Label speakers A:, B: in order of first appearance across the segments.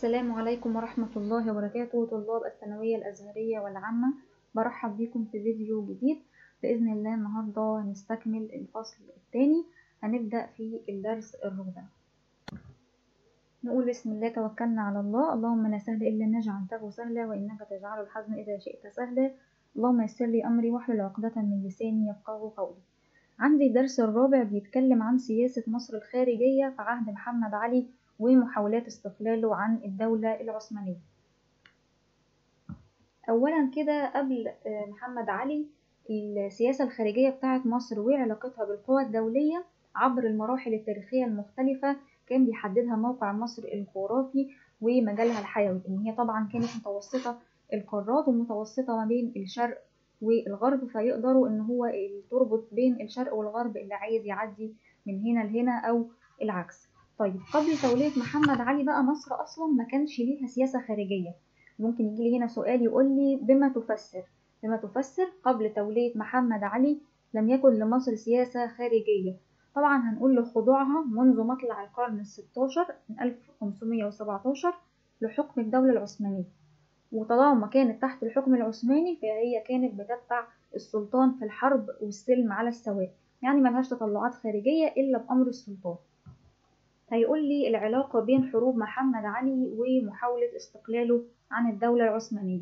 A: السلام عليكم ورحمة الله وبركاته. طلاب الثانوية الأزهرية والعامة، برحب بكم في فيديو جديد بإذن الله. النهاردة هنستكمل الفصل الثاني، هنبدأ في الدرس الرابع. نقول بسم الله توكلنا على الله. اللهم لا سهل إلا ما جعلته سهلا، وإنك تجعل الحزن إذا شئت سهلا. اللهم يسر لي أمري واحلل عقدة من لساني يفقهوا قولي. عندي الدرس الرابع بيتكلم عن سياسة مصر الخارجية في عهد محمد علي ومحاولات استقلاله عن الدولة العثمانية. أولا كده قبل محمد علي، السياسة الخارجية بتاعت مصر وعلاقتها بالقوى الدولية عبر المراحل التاريخية المختلفة كان بيحددها موقع مصر الجغرافي ومجالها الحيوي، إن هي طبعا كانت متوسطة القارات ومتوسطة ما بين الشرق والغرب، فيقدروا إن هو تربط بين الشرق والغرب اللي عايز يعدي من هنا لهنا أو العكس. طيب قبل تولية محمد علي بقى، مصر أصلا ما كانش ليها سياسة خارجية. ممكن يجي لي هنا سؤال يقول لي بما تفسر قبل تولية محمد علي لم يكن لمصر سياسة خارجية. طبعا هنقول لخضوعها منذ مطلع القرن ال16 من 1517 لحكم الدولة العثمانية، وطالما كانت تحت الحكم العثماني فهي كانت بتتبع السلطان في الحرب والسلم على السواء، يعني ملهاش تطلعات خارجية إلا بأمر السلطان. هيقول لي العلاقة بين حروب محمد علي ومحاولة استقلاله عن الدولة العثمانية.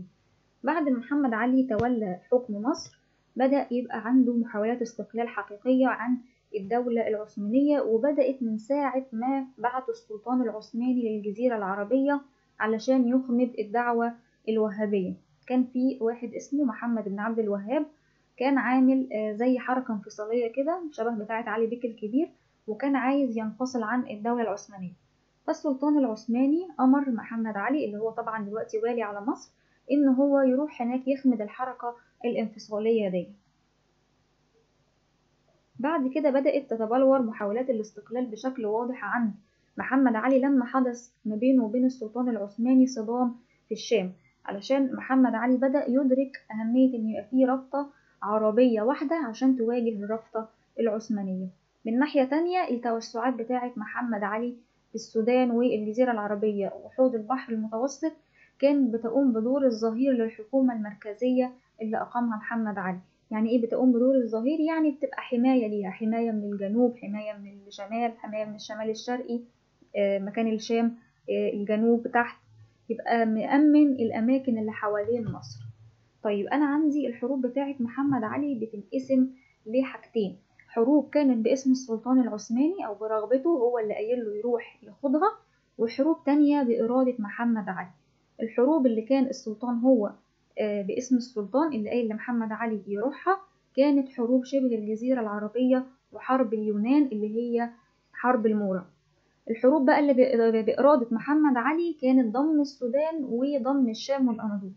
A: بعد ما محمد علي تولى حكم مصر بدأ يبقى عنده محاولات استقلال حقيقية عن الدولة العثمانية، وبدأت من ساعة ما بعت السلطان العثماني للجزيرة العربية علشان يخمد الدعوة الوهابية. كان في واحد اسمه محمد بن عبد الوهاب، كان عامل زي حركة انفصالية كده شبه بتاعة علي بيك الكبير، وكان عايز ينفصل عن الدولة العثمانية. فالسلطان العثماني أمر محمد علي اللي هو طبعا دلوقتي والي على مصر إن هو يروح هناك يخمد الحركة الانفصالية دي. بعد كده بدأت تتبلور محاولات الاستقلال بشكل واضح عند محمد علي لما حدث ما بينه وبين السلطان العثماني صدام في الشام، علشان محمد علي بدأ يدرك أهمية إن يبقى فيه رابطة عربية واحدة عشان تواجه الرابطة العثمانية. من ناحية تانية التوسعات بتاعة محمد علي في السودان والجزيرة العربية وحوض البحر المتوسط كانت بتقوم بدور الظهير للحكومة المركزية اللي أقامها محمد علي. يعني إيه بتقوم بدور الظهير؟ يعني بتبقى حماية ليها، حماية من الجنوب، حماية من الشمال، حماية من الشمال الشرقي، مكان الشام، الجنوب تحت، يبقى مأمن الأماكن اللي حوالين مصر. طيب أنا عندي الحروب بتاعة محمد علي بتنقسم لحاجتين: حروب كانت باسم السلطان العثماني أو برغبته هو اللي قايل له يروح يخوضها، وحروب تانية بإرادة محمد علي. الحروب اللي كان السلطان هو باسم السلطان اللي قايل لمحمد علي يروحها كانت حروب شبه الجزيرة العربية وحرب اليونان اللي هي حرب المورا. الحروب بقى اللي بإرادة محمد علي كانت ضم السودان وضم الشام والأناضول.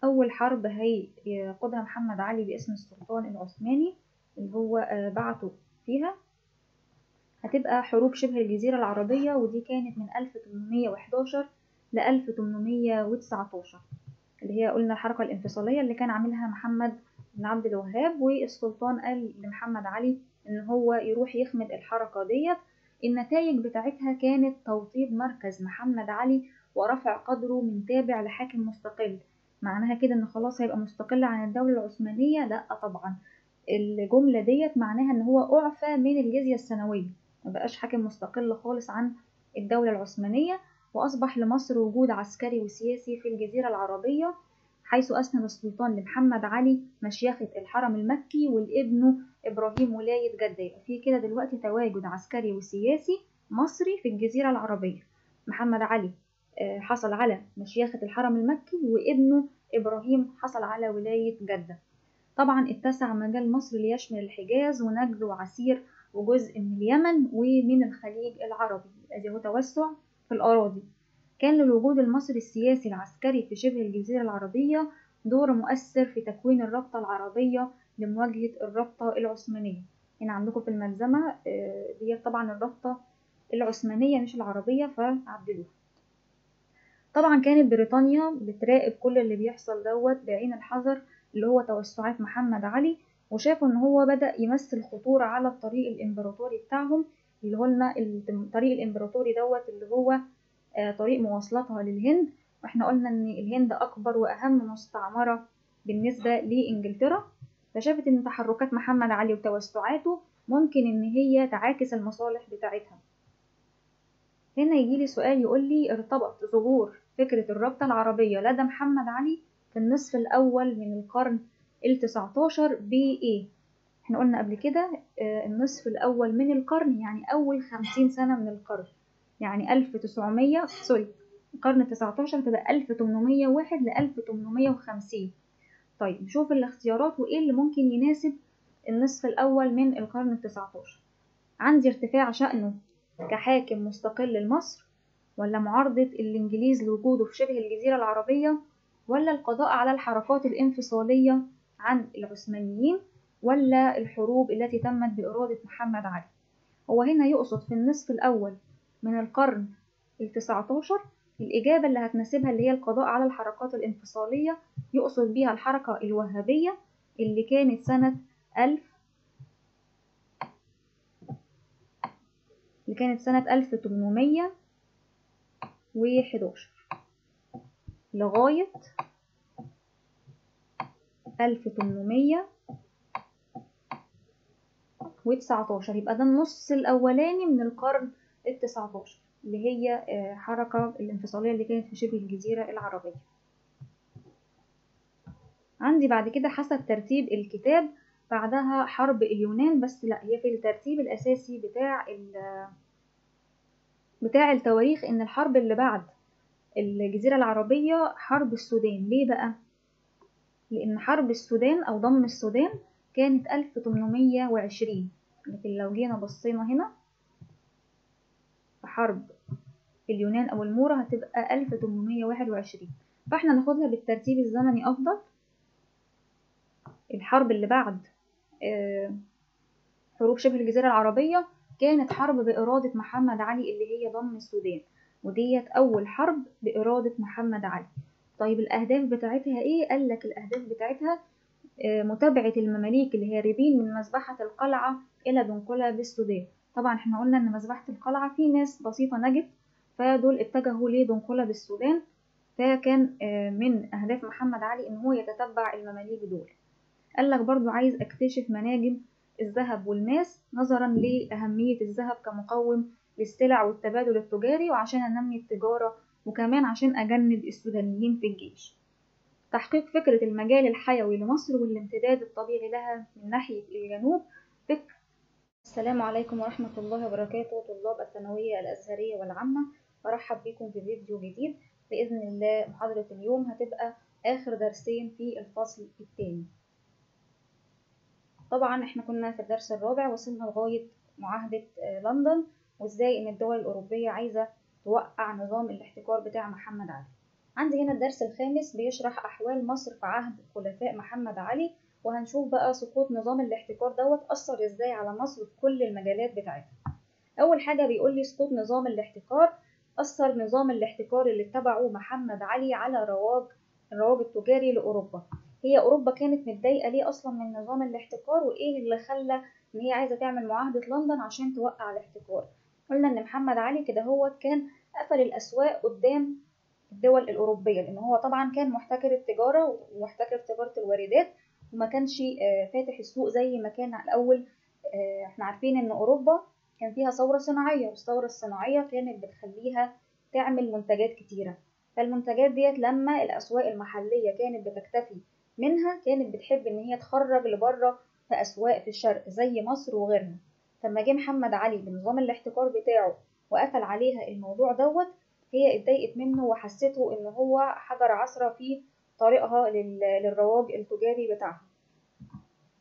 A: أول حرب هيقودها محمد علي باسم السلطان العثماني اللي هو بعته فيها هتبقى حروب شبه الجزيرة العربية، ودي كانت من 1811 ل 1819 اللي هي قلنا الحركة الانفصالية اللي كان عاملها محمد بن عبد الوهاب، والسلطان قال لمحمد علي إن هو يروح يخمد الحركة ديت. النتائج بتاعتها كانت توطيد مركز محمد علي ورفع قدره من تابع لحاكم مستقل. معناها كده إن خلاص هيبقى مستقل عن الدولة العثمانية؟ لأ طبعا، الجملة ديت معناها إن هو أعفى من الجزية السنوية، مبقاش حاكم مستقل خالص عن الدولة العثمانية، وأصبح لمصر وجود عسكري وسياسي في الجزيرة العربية، حيث أسند السلطان لمحمد علي مشيخة الحرم المكي والابن إبراهيم ولاية جدة. يبقى في كده دلوقتي تواجد عسكري وسياسي مصري في الجزيرة العربية. محمد علي حصل على مشيخة الحرم المكي، وابنه إبراهيم حصل على ولاية جدة. طبعا اتسع مجال مصر ليشمل الحجاز ونجد وعسير وجزء من اليمن ومن الخليج العربي، ادي هو توسع في الأراضي. كان للوجود المصري السياسي العسكري في شبه الجزيرة العربية دور مؤثر في تكوين الرابطة العربية لمواجهة الرابطة العثمانية. هنا عندكم في الملزمة دي طبعا الرابطة العثمانية مش العربية، فعدلوها. طبعا كانت بريطانيا بتراقب كل اللي بيحصل دوت بعين الحذر، اللي هو توسعات محمد علي، وشافوا ان هو بدأ يمثل خطورة على الطريق الامبراطوري بتاعهم، اللي هو الطريق الامبراطوري دوت اللي هو طريق مواصلاتها للهند، واحنا قلنا ان الهند اكبر واهم مستعمرة بالنسبة لانجلترا. فشافت ان تحركات محمد علي وتوسعاته ممكن ان هي تعاكس المصالح بتاعتها. هنا يجيلي سؤال يقول لي ارتبط ظهور فكرة الرابطة العربية لدى محمد علي في النصف الأول من القرن ال19 بإيه؟ احنا قلنا قبل كده النصف الأول من القرن يعني أول 50 سنة من القرن، يعني 1900 القرن ال19 تبقى 1801 ل 1850. طيب نشوف الاختيارات وإيه اللي ممكن يناسب النصف الأول من القرن ال19. عندي ارتفاع شأنه كحاكم مستقل لمصر، ولا معارضة الإنجليز لوجوده في شبه الجزيرة العربية، ولا القضاء على الحركات الانفصالية عن العثمانيين، ولا الحروب التي تمت بإرادة محمد علي. هو هنا يقصد في النصف الأول من القرن ال19 الإجابة اللي هتناسبها اللي هي القضاء على الحركات الانفصالية، يقصد بيها الحركة الوهابية اللي كانت سنة 1811 لغاية 1819. يبقى ده النص الأولاني من القرن ال19 اللي هي حركة الانفصالية اللي كانت في شبه الجزيرة العربية. عندي بعد كده حسب ترتيب الكتاب بعدها حرب اليونان، بس لا هي في الترتيب الأساسي بتاع التواريخ إن الحرب اللي بعد الجزيرة العربية حرب السودان. ليه بقى؟ لأن حرب السودان أو ضم السودان كانت 1820، لكن لو جينا بصينا هنا في حرب اليونان أو المورة هتبقى 1821، فاحنا ناخدها بالترتيب الزمني أفضل. الحرب اللي بعد حروب شبه الجزيرة العربية كانت حرب بإرادة محمد علي اللي هي ضم السودان، وديت أول حرب بإرادة محمد علي. طيب الأهداف بتاعتها إيه؟ قال لك الأهداف بتاعتها متابعة المماليك الهاربين من مذبحة القلعة إلى دنقلة بالسودان. طبعا احنا قلنا إن مذبحة القلعة في ناس بسيطة نجت، فدول اتجهوا لدنقلة بالسودان، فكان من أهداف محمد علي إن هو يتتبع المماليك دول. قال لك برضو عايز أكتشف مناجم الذهب والماس نظرا لأهمية الذهب كمقوم للسلع والتبادل التجاري، وعشان أنمي التجارة، وكمان عشان أجند السودانيين في الجيش. تحقيق فكرة المجال الحيوي لمصر والامتداد الطبيعي لها من ناحية الجنوب. السلام عليكم ورحمة الله وبركاته طلاب الثانوية الأزهرية والعامة، برحب بكم في فيديو جديد بإذن الله. محاضرة اليوم هتبقى آخر درسين في الفصل الثاني. طبعا احنا كنا في الدرس الرابع وصلنا لغاية معاهدة لندن، وازاي ان الدول الأوروبية عايزة توقع نظام الاحتكار بتاع محمد علي. عندي هنا الدرس الخامس بيشرح أحوال مصر في عهد خلفاء محمد علي، وهنشوف بقى سقوط نظام الاحتكار دوت أثر ازاي على مصر في كل المجالات بتاعتها. أول حاجة بيقول لي سقوط نظام الاحتكار. أثر نظام الاحتكار اللي اتبعه محمد علي على الرواج التجاري لأوروبا. هي أوروبا كانت متضايقة ليه أصلا من نظام الاحتكار، وإيه اللي خلى إن هي عايزة تعمل معاهدة لندن عشان توقع الاحتكار؟ قلنا إن محمد علي كده هو كان قفل الأسواق قدام الدول الأوروبية، لأن هو طبعا كان محتكر التجارة ومحتكر تجارة الواردات، وما كانش فاتح السوق زي ما كان على الأول. احنا عارفين إن أوروبا كان فيها ثورة صناعية، والثورة الصناعية كانت بتخليها تعمل منتجات كتيرة، فالمنتجات ديت لما الأسواق المحلية كانت بتكتفي منها كانت بتحب إن هي تخرج لبره في أسواق في الشرق زي مصر وغيرها. فلما جه محمد علي بنظام الاحتكار بتاعه وقفل عليها الموضوع دوت، هي اتضايقت منه وحسته إن هو حجر عثرة في طريقها للرواج التجاري بتاعها،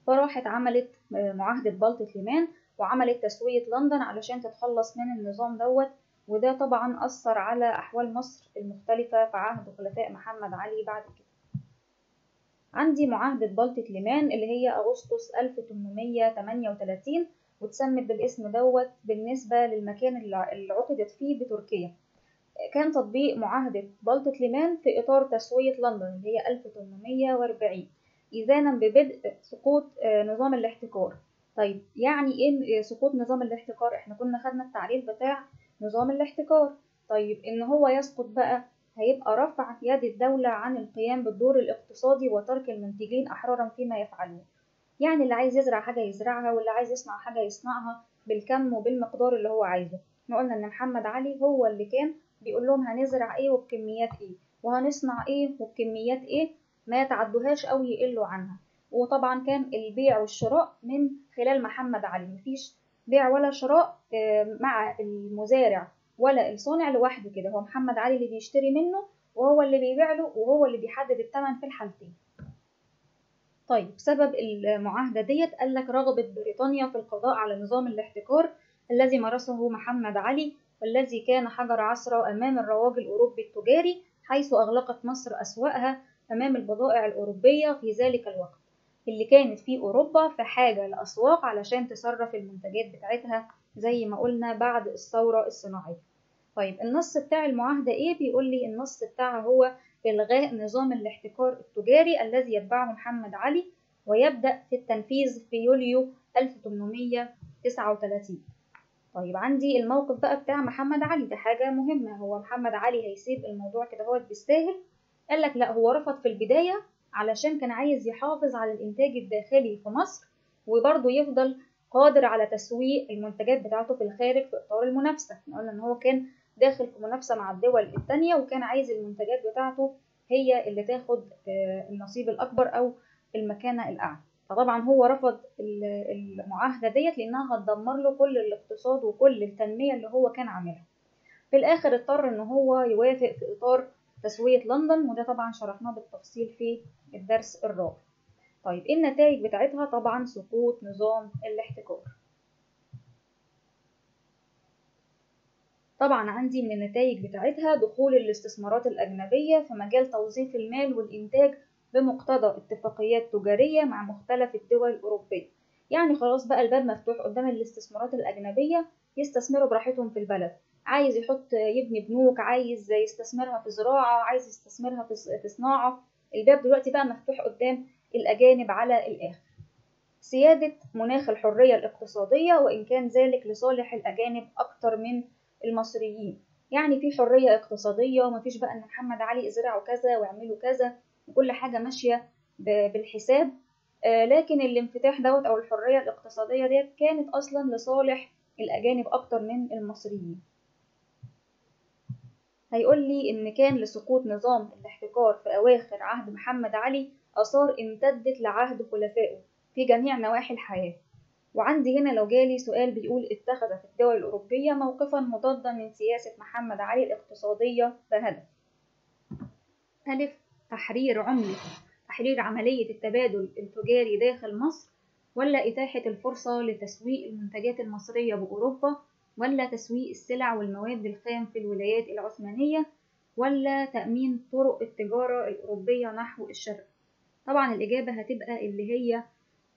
A: فراحت عملت معاهدة بلطة ليمان وعملت تسوية لندن علشان تتخلص من النظام دوت. وده طبعا أثر على أحوال مصر المختلفة في عهد خلفاء محمد علي بعد كده. عندي معاهدة بلطة ليمان اللي هي أغسطس 1838، واتسمت بالاسم دوت بالنسبة للمكان اللي عقدت فيه بتركيا. كان تطبيق معاهدة بلطة ليمان في إطار تسوية لندن اللي هي 1840 إذانا ببدء سقوط نظام الاحتكار. طيب يعني إيه سقوط نظام الاحتكار؟ إحنا كنا خدنا التعريف بتاع نظام الاحتكار. طيب إن هو يسقط بقى هيبقى رفع يد الدولة عن القيام بالدور الاقتصادي وترك المنتجين أحرارا فيما يفعلون. يعني اللي عايز يزرع حاجة يزرعها، واللي عايز يصنع حاجة يصنعها بالكم وبالمقدار اللي هو عايزه. احنا قلنا إن محمد علي هو اللي كان بيقول لهم هنزرع إيه وبكميات إيه، وهنصنع إيه وبكميات إيه، ما يتعدوهاش أو يقلوا عنها. وطبعا كان البيع والشراء من خلال محمد علي، مفيش بيع ولا شراء مع المزارع ولا الصانع لوحده كده، هو محمد علي اللي بيشتري منه وهو اللي بيبيع له وهو اللي بيحدد الثمن في الحالتين. طيب سبب المعاهدة ديت قال لك رغبة بريطانيا في القضاء على نظام الاحتكار الذي مارسه محمد علي، والذي كان حجر عثرة أمام الرواج الأوروبي التجاري، حيث أغلقت مصر أسواقها أمام البضائع الأوروبية في ذلك الوقت، اللي كانت في أوروبا في حاجة لأسواق علشان تصرف المنتجات بتاعتها زي ما قلنا بعد الثورة الصناعية. طيب النص بتاع المعاهدة إيه؟ بيقول لي النص بتاعها هو إلغاء نظام الاحتكار التجاري الذي يتبعه محمد علي، ويبدأ في التنفيذ في يوليو 1839. طيب عندي الموقف بقى بتاع محمد علي ده حاجة مهمة، هو محمد علي هيسيب الموضوع كده هو بالساهل؟ قال لك لا، هو رفض في البداية علشان كان عايز يحافظ على الإنتاج الداخلي في مصر، وبرضه يفضل قادر على تسويق المنتجات بتاعته في الخارج في إطار المنافسة. قلنا إن هو كان داخل في منافسة مع الدول التانية، وكان عايز المنتجات بتاعته هي اللي تاخد النصيب الأكبر أو المكانة الأعلى. فطبعا هو رفض المعاهدة ديت لأنها هتدمر له كل الاقتصاد وكل التنمية اللي هو كان عاملها. في الآخر اضطر إن هو يوافق في إطار تسوية لندن، وده طبعا شرحناه بالتفصيل في الدرس الرابع. طيب إيه النتائج بتاعتها؟ طبعا سقوط نظام الاحتكار. طبعا عندي من النتائج بتاعتها دخول الاستثمارات الأجنبية في مجال توظيف المال والإنتاج بمقتضى اتفاقيات تجارية مع مختلف الدول الأوروبية. يعني خلاص بقى الباب مفتوح قدام الاستثمارات الأجنبية، يستثمروا براحتهم في البلد، عايز يحط يبني بنوك، عايز يستثمرها في زراعة، عايز يستثمرها في صناعة، الباب دلوقتي بقى مفتوح قدام الأجانب على الآخر. سيادة مناخ الحرية الاقتصادية، وإن كان ذلك لصالح الأجانب أكتر من المصريين. يعني في حرية اقتصادية، ومفيش بقى إن محمد علي ازرعوا كذا واعملوا كذا وكل حاجة ماشية بالحساب، لكن الانفتاح دوت أو الحرية الاقتصادية ديت كانت أصلا لصالح الأجانب أكتر من المصريين. هيقول لي إن كان لسقوط نظام الاحتكار في أواخر عهد محمد علي آثار امتدت لعهد خلفائه في جميع نواحي الحياة. وعندي هنا لو جالي سؤال بيقول اتخذت الدول الأوروبية موقفا مضادا من سياسة محمد علي الاقتصادية بهدف: ألف، تحرير عملية التبادل التجاري داخل مصر، ولا إتاحة الفرصة لتسويق المنتجات المصرية بأوروبا، ولا تسويق السلع والمواد الخام في الولايات العثمانية، ولا تأمين طرق التجارة الأوروبية نحو الشرق. طبعا الإجابة هتبقى اللي هي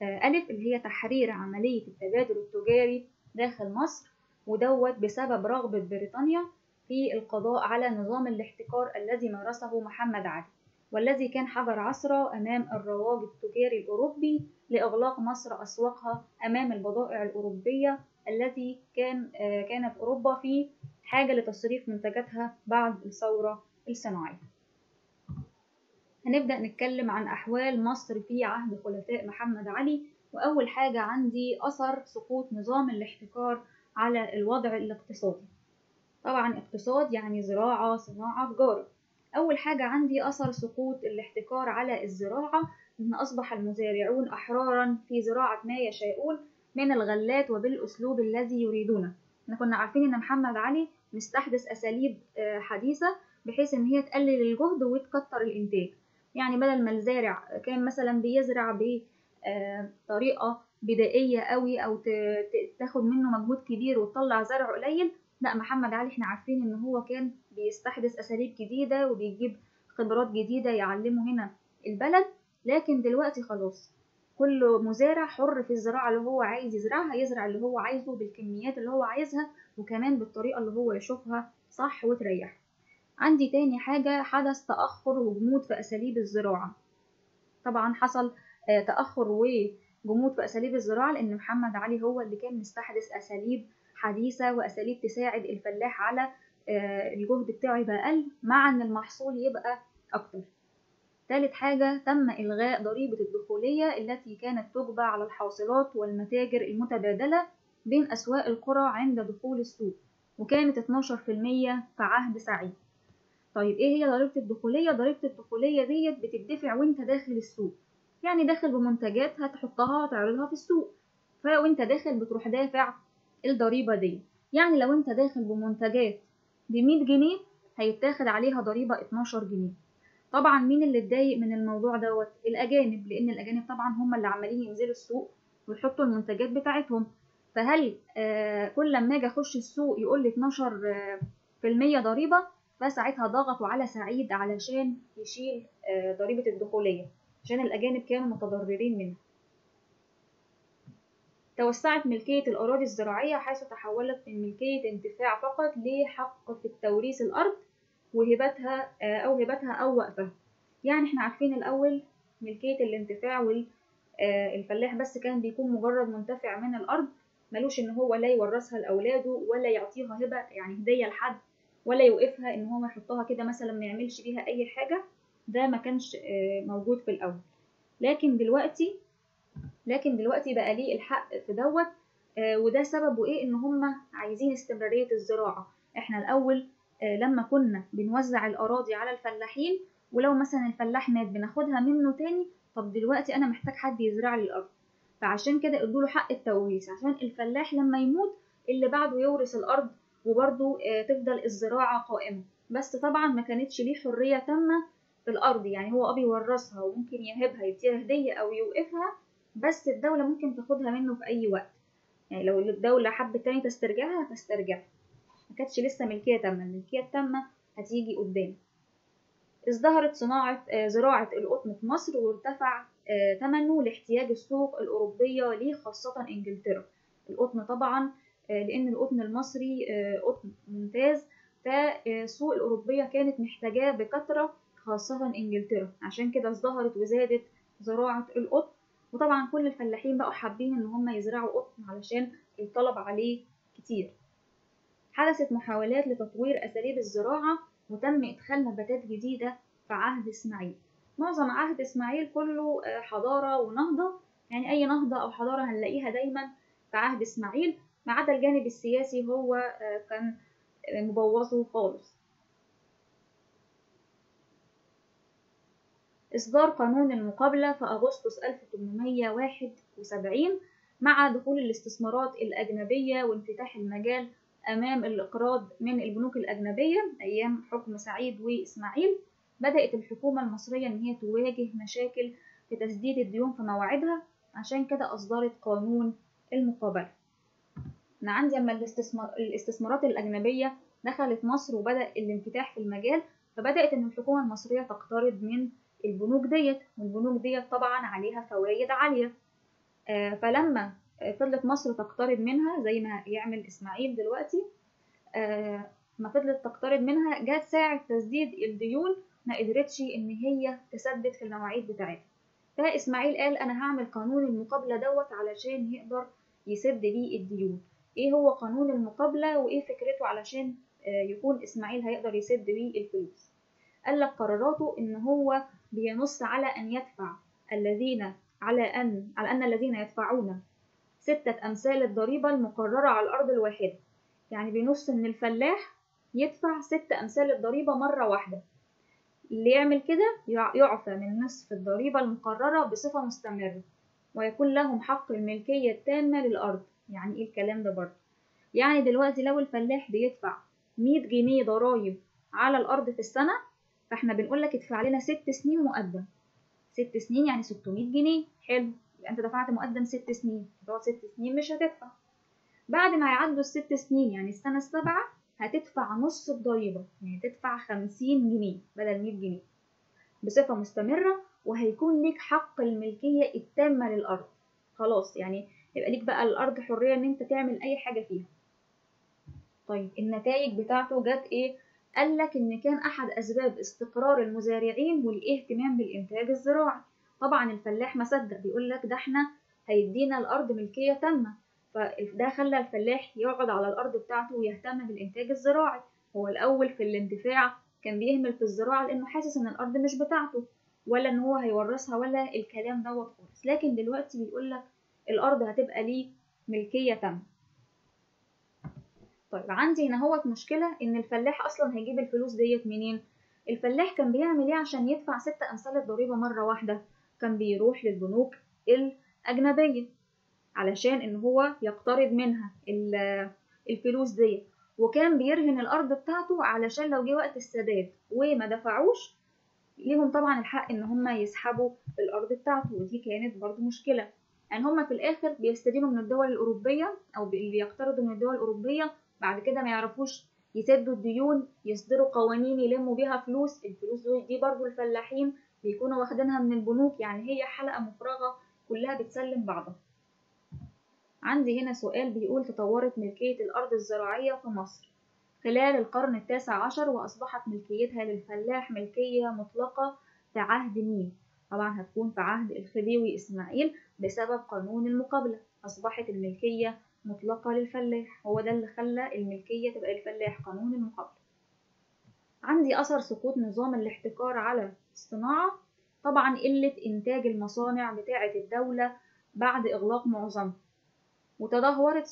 A: ألف، اللي هي تحرير عملية التبادل التجاري داخل مصر، ودوت بسبب رغبة بريطانيا في القضاء على نظام الاحتكار الذي مارسه محمد علي، والذي كان حجر عثرة أمام الرواج التجاري الأوروبي لإغلاق مصر أسواقها أمام البضائع الأوروبية التي كانت أوروبا في حاجة لتصريف منتجاتها بعد الثورة الصناعية. هنبدأ نتكلم عن أحوال مصر في عهد خلفاء محمد علي. وأول حاجة عندي أثر سقوط نظام الاحتكار على الوضع الاقتصادي. طبعا اقتصاد يعني زراعة، صناعة، تجارة. أول حاجة عندي أثر سقوط الاحتكار على الزراعة إن أصبح المزارعون أحرارا في زراعة ما يشاءون من الغلات وبالأسلوب الذي يريدونه. احنا كنا عارفين إن محمد علي مستحدث أساليب حديثة بحيث إن هي تقلل الجهد وتكتر الإنتاج. يعني بدل ما الزارع كان مثلا بيزرع بطريقة بدائية قوي أو تاخد منه مجهود كبير وتطلع زرع قليل، لا، محمد علي احنا عارفين ان هو كان بيستحدث اساليب جديدة وبيجيب خبرات جديدة يعلمه هنا البلد. لكن دلوقتي خلاص كل مزارع حر في الزراعة اللي هو عايز يزرعها، يزرع اللي هو عايزه بالكميات اللي هو عايزها وكمان بالطريقة اللي هو يشوفها صح وتريح. عندي تاني حاجة، حدث تأخر وجمود في أساليب الزراعة. طبعا حصل تأخر وجمود في أساليب الزراعة لأن محمد علي هو اللي كان مستحدث أساليب حديثة وأساليب تساعد الفلاح على الجهد بتاعه يبقى أقل مع إن المحصول يبقى أكتر. ثالث حاجة، تم إلغاء ضريبة الدخولية التي كانت تجبى على الحاصلات والمتاجر المتبادلة بين أسواق القرى عند دخول السوق، وكانت 12% في عهد سعيد. طيب إيه هي ضريبة الدخولية؟ ضريبة الدخولية ديت بتدفع وإنت داخل السوق، يعني داخل بمنتجات هتحطها تعرضها في السوق، فوإنت داخل بتروح دافع الضريبة دي. يعني لو إنت داخل بمنتجات ب100 جنيه هيتاخد عليها ضريبة 12 جنيه. طبعا مين اللي اتضايق من الموضوع دوت؟ الأجانب، لأن الأجانب طبعا هم اللي عمالين ينزلوا السوق ويحطوا المنتجات بتاعتهم. فهل كل لما اجي اخش السوق يقول لي 12% ضريبة؟ فساعتها ضغطوا على سعيد علشان يشيل ضريبة الدخولية، عشان الأجانب كانوا متضررين منها. توسعت ملكية الأراضي الزراعية حيث تحولت من ملكية انتفاع فقط لحق في التوريث الأرض وهبتها أو وقفها. يعني احنا عارفين الأول ملكية الانتفاع والفلاح بس كان بيكون مجرد منتفع من الأرض، ملوش إن هو لا يورثها لأولاده ولا يعطيها هبة يعني هدية لحد، ولا يوقفها إن هو ما يحطها كده مثلا ما يعملش بيها أي حاجة. ده ما كانش موجود في الأول. لكن دلوقتي بقى ليه الحق في دوت. وده سببه ايه؟ ان هم عايزين استمرارية الزراعة. احنا الاول لما كنا بنوزع الاراضي على الفلاحين، ولو مثلا الفلاح مات بناخدها منه تاني. طب دلوقتي انا محتاج حد يزرع لي الارض، فعشان كده ادوله حق التوريث، عشان الفلاح لما يموت اللي بعده يورث الارض وبرضه تفضل الزراعة قائمة. بس طبعا ما كانتش ليه حرية تامة في الارض، يعني هو بيورثها وممكن يهبها يديها هدية او يوقفها، بس الدولة ممكن تاخدها منه في أي وقت. يعني لو الدولة حبت تاني تسترجعها هتسترجعها، ما كانتش لسه ملكية تامة. الملكية التامة هتيجي قدام. ازدهرت زراعة القطن في مصر، وارتفع ثمنه لاحتياج السوق الأوروبية ليه، خاصة إنجلترا. القطن طبعا لأن القطن المصري قطن ممتاز، فالسوق الأوروبية كانت محتاجاه بكثرة، خاصة إنجلترا. عشان كده ازدهرت وزادت زراعة القطن، وطبعا كل الفلاحين بقوا حابين ان هم يزرعوا قطن علشان الطلب عليه كتير. حدثت محاولات لتطوير اساليب الزراعة وتم ادخال نباتات جديدة في عهد اسماعيل. معظم عهد اسماعيل كله حضارة ونهضة، يعني اي نهضة او حضارة هنلاقيها دايما في عهد اسماعيل، ما عدا الجانب السياسي هو كان مبوظه خالص. إصدار قانون المقابلة في أغسطس 1871 مع دخول الاستثمارات الأجنبية وانفتاح المجال أمام الإقراض من البنوك الأجنبية أيام حكم سعيد وإسماعيل. بدأت الحكومة المصرية إن هي تواجه مشاكل في تسديد الديون في مواعيدها، عشان كده أصدرت قانون المقابلة. أنا عندي أما الاستثمارات الأجنبية دخلت مصر وبدأ الانفتاح في المجال، فبدأت إن الحكومة المصرية تقترض من البنوك ديت، والبنوك ديت طبعا عليها فوائد عالية. فلما فضلت مصر تقترض منها زي ما يعمل إسماعيل دلوقتي، ما فضلت تقترض منها، جت ساعة تسديد الديون ما قدرتش إن هي تسدد في المواعيد بتاعتها. فإسماعيل قال أنا هعمل قانون المقابلة دوت علشان يقدر يسد بيه الديون. إيه هو قانون المقابلة وإيه فكرته علشان يكون إسماعيل هيقدر يسد بيه الفلوس؟ قال لك قراراته إن هو بينص على أن يدفع على أن الذين يدفعون 6 أمثال الضريبة المقررة على الأرض الواحدة. يعني بينص إن الفلاح يدفع 6 أمثال الضريبة مرة واحدة. اللي يعمل كده يعفى من نصف الضريبة المقررة بصفة مستمرة، ويكون لهم حق الملكية التامة للأرض. يعني إيه الكلام ده برضه؟ يعني دلوقتي لو الفلاح بيدفع 100 جنيه ضرايب على الأرض في السنة، فإحنا بنقول لك ادفع لنا 6 سنين مقدم. 6 سنين يعني 600 جنيه. حلو، يبقى أنت دفعت مقدم 6 سنين، تقعد 6 سنين مش هتدفع. بعد ما يعدوا ال6 سنين يعني السنة السابعة هتدفع نص الضريبة، يعني تدفع 50 جنيه بدل 100 جنيه بصفة مستمرة، وهيكون ليك حق الملكية التامة للأرض. خلاص يعني يبقى ليك بقى الأرض حرية إن أنت تعمل أي حاجة فيها. طيب النتائج بتاعته جت إيه؟ قال لك إن كان أحد أسباب استقرار المزارعين والاهتمام بالإنتاج الزراعي. طبعا الفلاح ما صدق، بيقول لك ده إحنا هيدينا الأرض ملكية تامة، فده خلى الفلاح يقعد على الأرض بتاعته ويهتم بالإنتاج الزراعي. هو الأول في الاندفاع كان بيهمل في الزراعة لأنه حاسس إن الأرض مش بتاعته، ولا إن هو هيورثها ولا الكلام دوت خالص. لكن دلوقتي بيقولك الأرض هتبقى ليه ملكية تامة. طيب عندي هنا هوت مشكلة إن الفلاح أصلا هيجيب الفلوس ديت منين؟ الفلاح كان بيعمل إيه عشان يدفع 6 أمثال الضريبة مرة واحدة؟ كان بيروح للبنوك الأجنبية علشان إن هو يقترض منها الفلوس ديت، وكان بيرهن الأرض بتاعته علشان لو جه وقت السداد وما دفعوش ليهم طبعا الحق إن هم يسحبوا الأرض بتاعته، ودي كانت برضو مشكلة. يعني هم في الآخر بيستدينوا من الدول الأوروبية أو بيقترضوا من الدول الأوروبية، بعد كده ما يعرفوش يسدوا الديون، يصدروا قوانين يلموا بيها فلوس. الفلوس دي برضو الفلاحين بيكونوا واخدينها من البنوك، يعني هي حلقة مفرغة كلها بتسلم بعضها. عندي هنا سؤال بيقول تطورت ملكية الأرض الزراعية في مصر خلال القرن ال19 وأصبحت ملكيتها للفلاح ملكية مطلقة في عهد مين؟ طبعا هتكون في عهد الخديوي إسماعيل بسبب قانون المقابلة، أصبحت الملكية مطلقة للفلاح، هو ده اللي خلى الملكية تبقى للفلاح، قانون المقابلة. عندي أثر سقوط نظام الاحتكار على الصناعة، طبعا قلة إنتاج المصانع بتاعة الدولة بعد إغلاق معظمها، وتدهورت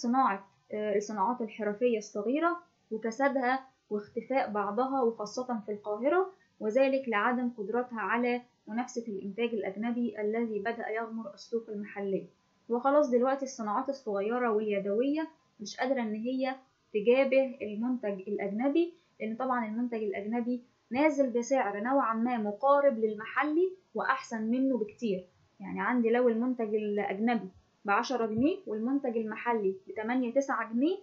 A: الصناعات الحرفية الصغيرة وكسدها واختفاء بعضها وخاصة في القاهرة، وذلك لعدم قدرتها على منافسة الإنتاج الأجنبي الذي بدأ يغمر السوق المحلية. وخلاص دلوقتي الصناعات الصغيرة واليدوية مش قادرة إن هي تجابه المنتج الأجنبي، لأن طبعا المنتج الأجنبي نازل بسعر نوعا ما مقارب للمحلي وأحسن منه بكتير. يعني عندي لو المنتج الأجنبي ب10 جنيه والمنتج المحلي ب8-9 جنيه،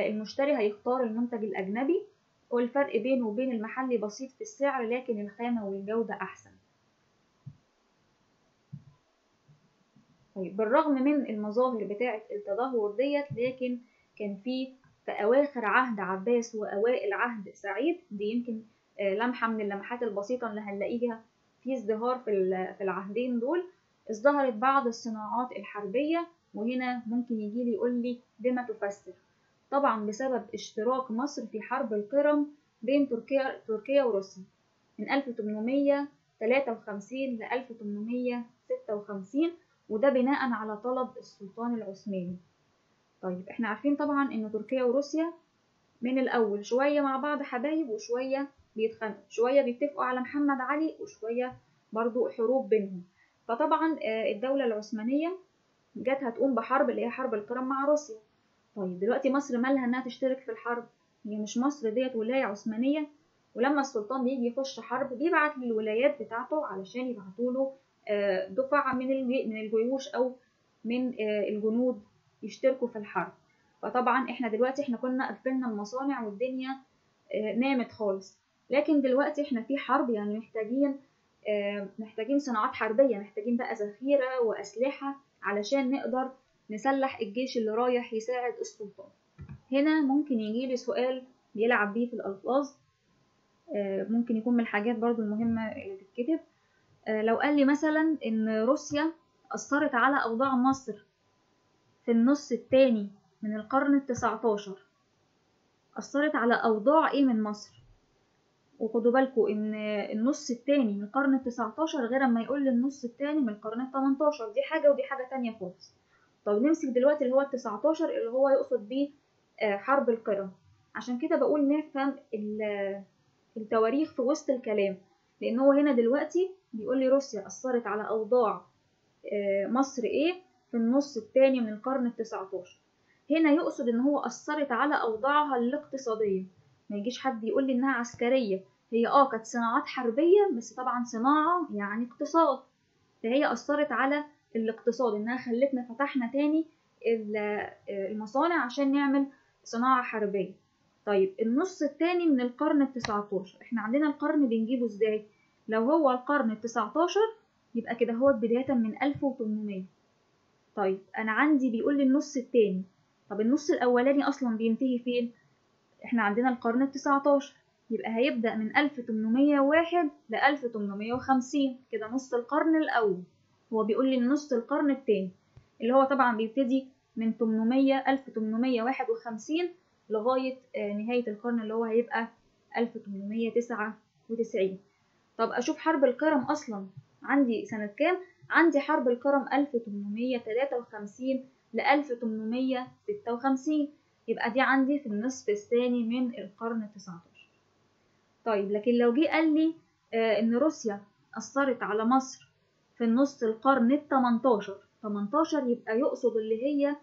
A: المشتري هيختار المنتج الأجنبي، والفرق بينه وبين المحلي بسيط في السعر لكن الخامة والجودة أحسن. طيب بالرغم من المظاهر بتاعة التدهور ديت، لكن كان في أواخر عهد عباس وأوائل عهد سعيد، دي يمكن لمحة من اللمحات البسيطة اللي هنلاقيها في ازدهار في العهدين دول. ازدهرت بعض الصناعات الحربية، وهنا ممكن يجيلي يقول لي بما تفسر. طبعا بسبب اشتراك مصر في حرب القرم بين تركيا وروسيا من 1853 ل 1856، وده بناء على طلب السلطان العثماني. طيب احنا عارفين طبعا ان تركيا وروسيا من الاول شوية مع بعض حبايب وشوية بيتخانقوا، شوية بيتفقوا على محمد علي وشوية برضو حروب بينهم. فطبعا الدولة العثمانية جت هتقوم بحرب اللي هي حرب القرم مع روسيا. طيب دلوقتي مصر مالها انها تشترك في الحرب؟ هي مش مصر ديت ولاية عثمانية، ولما السلطان بيجي يخش حرب بيبعت للولايات بتاعته علشان يبعتوله دفعة من الجيوش أو من الجنود يشتركوا في الحرب. فطبعا احنا دلوقتي كنا قفلنا المصانع والدنيا نامت خالص، لكن دلوقتي احنا في حرب، يعني محتاجين صناعات حربية، محتاجين بقى ذخيرة وأسلحة علشان نقدر نسلح الجيش اللي رايح يساعد السلطان. هنا ممكن يجيلي سؤال بيلعب بيه في الألفاظ، ممكن يكون من الحاجات برضو المهمة اللي تتكتب. لو قال لي مثلا إن روسيا أثرت على أوضاع مصر في النص الثاني من القرن ال19، أثرت على أوضاع إيه من مصر؟ وخدوا بالكم إن النص الثاني من القرن ال19 غير ما يقول النص الثاني من القرن ال18، دي حاجة ودي حاجة تانية خالص. طب نمسك دلوقتي اللي هو ال19 اللي هو يقصد بيه حرب القرم. عشان كده بقول نفهم التواريخ في وسط الكلام، لأن هو هنا دلوقتي بيقول لي روسيا أثرت على أوضاع مصر إيه في النص الثاني من القرن ال19. هنا يقصد إن هو أثرت على أوضاعها الاقتصادية. ما يجيش حد يقول لي إنها عسكرية، هي كانت صناعات حربية بس طبعا صناعة يعني اقتصاد، فهي أثرت على الاقتصاد إنها خلتنا فتحنا تاني المصانع عشان نعمل صناعة حربية. طيب النص التاني من القرن ال19، احنا عندنا القرن بنجيبه ازاي؟ لو هو القرن ال19 يبقى كده هو بداية من 1800. طيب أنا عندي بيقول لي النص التاني، طب النص الأولاني أصلا بينتهي فين؟ احنا عندنا القرن ال19 يبقى هيبدأ من 1801 ل 1850، كده نص القرن الأول. هو بيقول لي نص القرن الثاني اللي هو طبعا بيبتدي من 1851 لغاية نهاية القرن اللي هو هيبقى 1899. طب أشوف حرب القرم أصلا عندي سنة كام؟ عندي حرب القرم 1853 ل 1856، يبقى دي عندي في النصف الثاني من القرن ال19. طيب لكن لو جه قال لي إن روسيا أثرت على مصر في النص القرن ال18، 18 يبقى يقصد اللي هي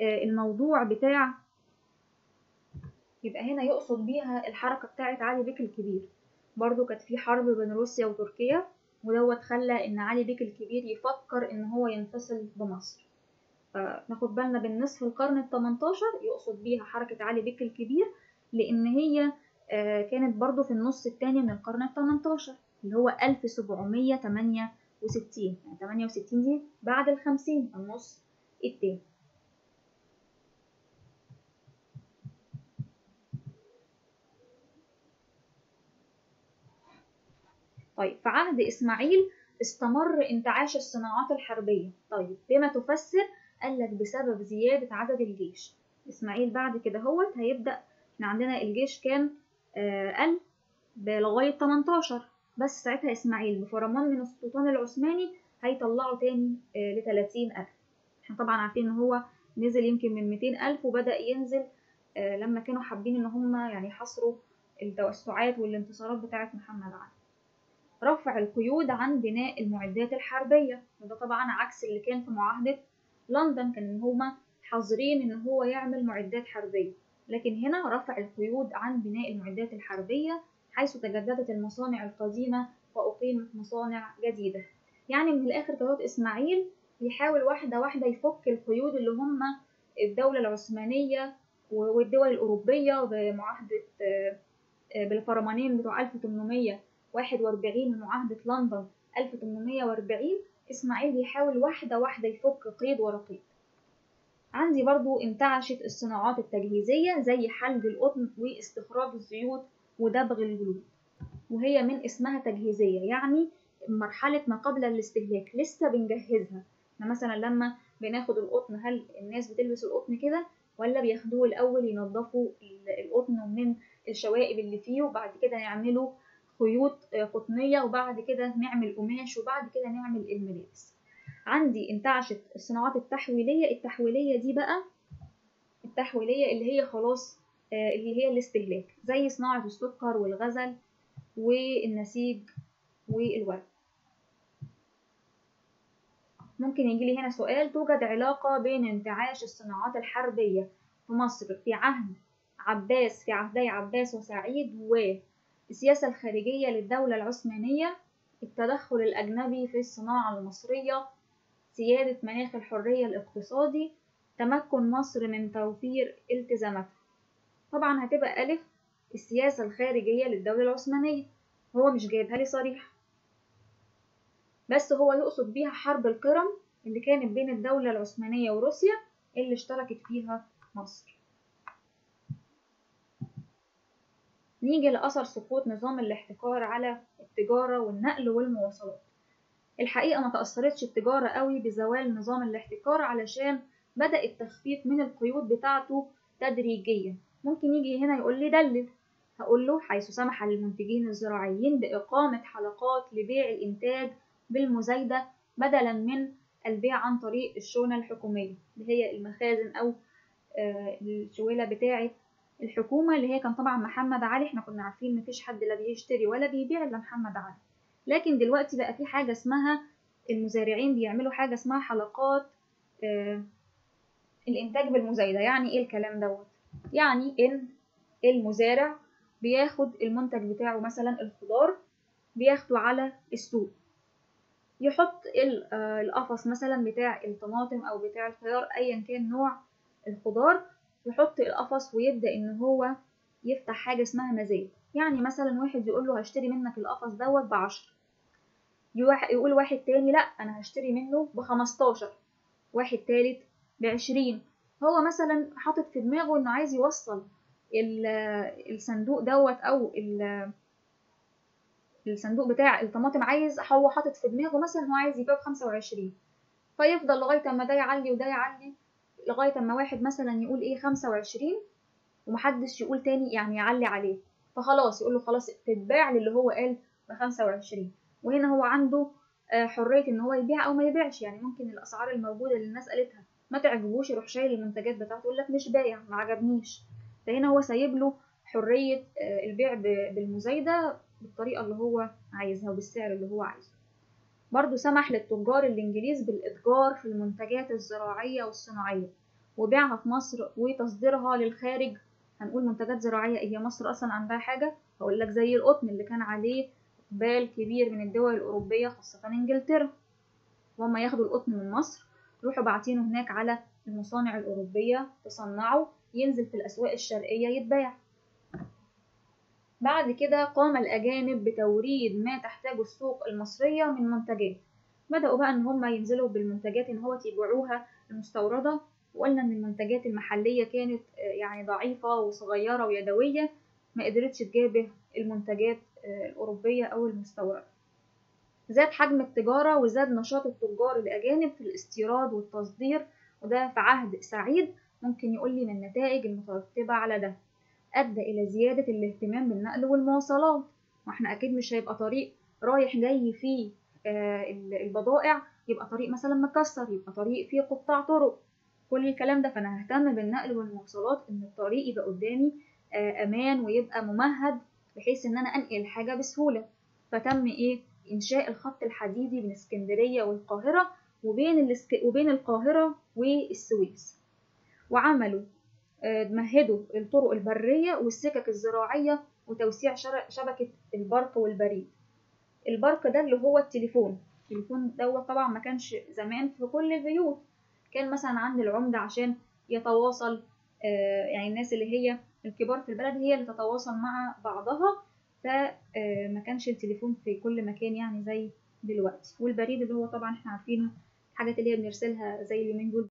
A: الموضوع بتاع، يبقى هنا يقصد بيها الحركة بتاعت علي بيك الكبير. برضو كانت في حرب بين روسيا وتركيا، ودوت خلى ان علي بيك الكبير يفكر ان هو ينفصل بمصر. فناخد بالنا بالنصف القرن ال18 يقصد بيها حركة علي بيك الكبير، لان هي كانت برضو في النص الثاني من القرن ال18 اللي هو 1768، يعني 68 دي بعد ال50، النص الثاني. طيب في عهد إسماعيل استمر انتعاش الصناعات الحربية. طيب بما تفسر؟ قال لك بسبب زيادة عدد الجيش. إسماعيل بعد كده هيبدأ، احنا عندنا الجيش كان قل لغاية 18، بس ساعتها إسماعيل بفرمان من السلطان العثماني هيطلعوا تاني ل30,000. احنا طبعا عارفين ان هو نزل يمكن من 200,000 وبدأ ينزل لما كانوا حابين ان هم يعني يحصروا التوسعات والانتصارات بتاعة محمد علي. رفع القيود عن بناء المعدات الحربية، وده طبعا عكس اللي كان في معاهدة لندن، كان هما حاظرين ان هو يعمل معدات حربية، لكن هنا رفع القيود عن بناء المعدات الحربية حيث تجددت المصانع القديمة وأقيمت مصانع جديدة. يعني من الآخر كده إسماعيل بيحاول واحدة واحدة يفك القيود اللي هما الدولة العثمانية والدول الأوروبية بمعاهدة بالفرمانين بتوع 1841 ومعاهدة لندن 1840. إسماعيل بيحاول واحدة واحدة يفك قيد ورا قيد. عندي برضو انتعشت الصناعات التجهيزية زي حلج القطن واستخراج الزيوت ودبغ الجلود، وهي من اسمها تجهيزية، يعني مرحلة ما قبل الاستهلاك لسه بنجهزها. مثلا لما بناخد القطن، هل الناس بتلبس القطن كده ولا بياخدوه الأول ينظفوا القطن من الشوائب اللي فيه وبعد كده يعملوا خيوط قطنية وبعد كده نعمل قماش وبعد كده نعمل الملابس. عندي انتعشت الصناعات التحويلية. التحويلية دي بقى التحويلية اللي هي خلاص اللي هي الاستهلاك، زي صناعة السكر والغزل والنسيج والورق. ممكن يجي لي هنا سؤال: توجد علاقة بين انتعاش الصناعات الحربية في مصر في عهدي عباس وسعيد والسياسة الخارجية للدولة العثمانية، التدخل الأجنبي في الصناعة المصرية، سيادة مناخ الحرية الاقتصادي، تمكن مصر من توفير التزاماتها؟ طبعا هتبقى ألف، السياسة الخارجية للدولة العثمانية. هو مش جايبها لي صريح، بس هو يقصد بيها حرب القرم اللي كانت بين الدولة العثمانية وروسيا اللي اشتركت فيها مصر. نيجي لأثر سقوط نظام الاحتكار على التجارة والنقل والمواصلات. الحقيقة ما تأثرتش التجارة قوي بزوال نظام الاحتكار، علشان بدأ التخفيف من القيود بتاعته تدريجيا. ممكن يجي هنا يقول لي دلل، هقول له: حيث سمح للمنتجين الزراعيين بإقامة حلقات لبيع الإنتاج بالمزايدة بدلا من البيع عن طريق الشونة الحكومية اللي هي المخازن أو الشويلة بتاعة الحكومة، اللي هي كان طبعا محمد علي. احنا كنا عارفين مفيش حد لا بيشتري ولا بيبيع إلا محمد علي، لكن دلوقتي بقى في حاجة اسمها المزارعين بيعملوا حاجة اسمها حلقات الإنتاج بالمزايدة. يعني إيه الكلام دوت؟ يعني إن المزارع بياخد المنتج بتاعه، مثلا الخضار، بياخده على السوق، يحط القفص مثلا بتاع الطماطم أو بتاع الخيار أيا كان نوع الخضار، يحط القفص ويبدأ إن هو يفتح حاجة اسمها مزاد. يعني مثلا واحد يقول له: هشتري منك القفص دوت ب10، يقول واحد تاني: لأ أنا هشتري منه ب15، واحد تالت ب20. هو مثلا حاطط في دماغه إنه عايز يوصل الصندوق دوت أو الصندوق بتاع الطماطم، هو حاطط في دماغه مثلا هو عايز يبيعه ب25، فيفضل لغاية اما ده يعلي وده يعلي، لغاية اما واحد مثلا يقول ايه 25، ومحدش يقول تاني يعني يعلي عليه، فخلاص يقول له خلاص تتباع للي هو قال ب25. وهنا هو عنده حرية ان هو يبيع او ما يبيعش. يعني ممكن الاسعار الموجودة اللي الناس قالتها ما تعجبوش، يروح شايل المنتجات بتاعته يقول لك مش بايع، ما عجبنيش. فهنا هو سايب له حرية البيع بالمزايدة بالطريقة اللي هو عايزها وبالسعر اللي هو عايزه. برضو سمح للتجار الإنجليز بالإتجار في المنتجات الزراعية والصناعية وبيعها في مصر وتصديرها للخارج. هنقول منتجات زراعية، هي مصر أصلا عندها حاجة؟ هقول لك زي القطن اللي كان عليه إقبال كبير من الدول الأوروبية خاصة إنجلترا، وهم ياخدوا القطن من مصر يروحوا باعتينه هناك على المصانع الأوروبية تصنعه، ينزل في الأسواق الشرقية يتباع. بعد كده قام الأجانب بتوريد ما تحتاجه السوق المصرية من منتجات. بدأوا بقى إن هم ينزلوا بالمنتجات إن هو يبيعوها المستوردة. وقلنا إن المنتجات المحلية كانت يعني ضعيفة وصغيرة ويدوية، ما قدرتش تجابه المنتجات الأوروبية أو المستوردة. زاد حجم التجارة وزاد نشاط التجار الأجانب في الاستيراد والتصدير، وده في عهد سعيد. ممكن يقول لي من النتائج المترتبة على ده أدى إلى زيادة الاهتمام بالنقل والمواصلات. واحنا أكيد مش هيبقى طريق رايح جاي فيه البضائع يبقى طريق مثلا مكسر، يبقى طريق فيه قطاع طرق، كل الكلام ده. فأنا ههتم بالنقل والمواصلات إن الطريق يبقى قدامي أمان ويبقى ممهد بحيث إن أنا أنقل حاجة بسهولة. فتم إنشاء الخط الحديدي بين اسكندرية والقاهرة وبين القاهرة والسويس، وعملوا مهدوا الطرق البرية والسكك الزراعية وتوسيع شبكة البرق والبريد. البرق ده اللي هو التليفون ده طبعا ما كانش زمان في كل البيوت، كان مثلا عند العمدة عشان يتواصل يعني الناس اللي هي الكبار في البلد هي اللي تتواصل مع بعضها، فما كانش التليفون في كل مكان يعني زي دلوقتي. والبريد اللي هو طبعا احنا عارفينه الحاجات اللي هي بنرسلها زي اليومين دول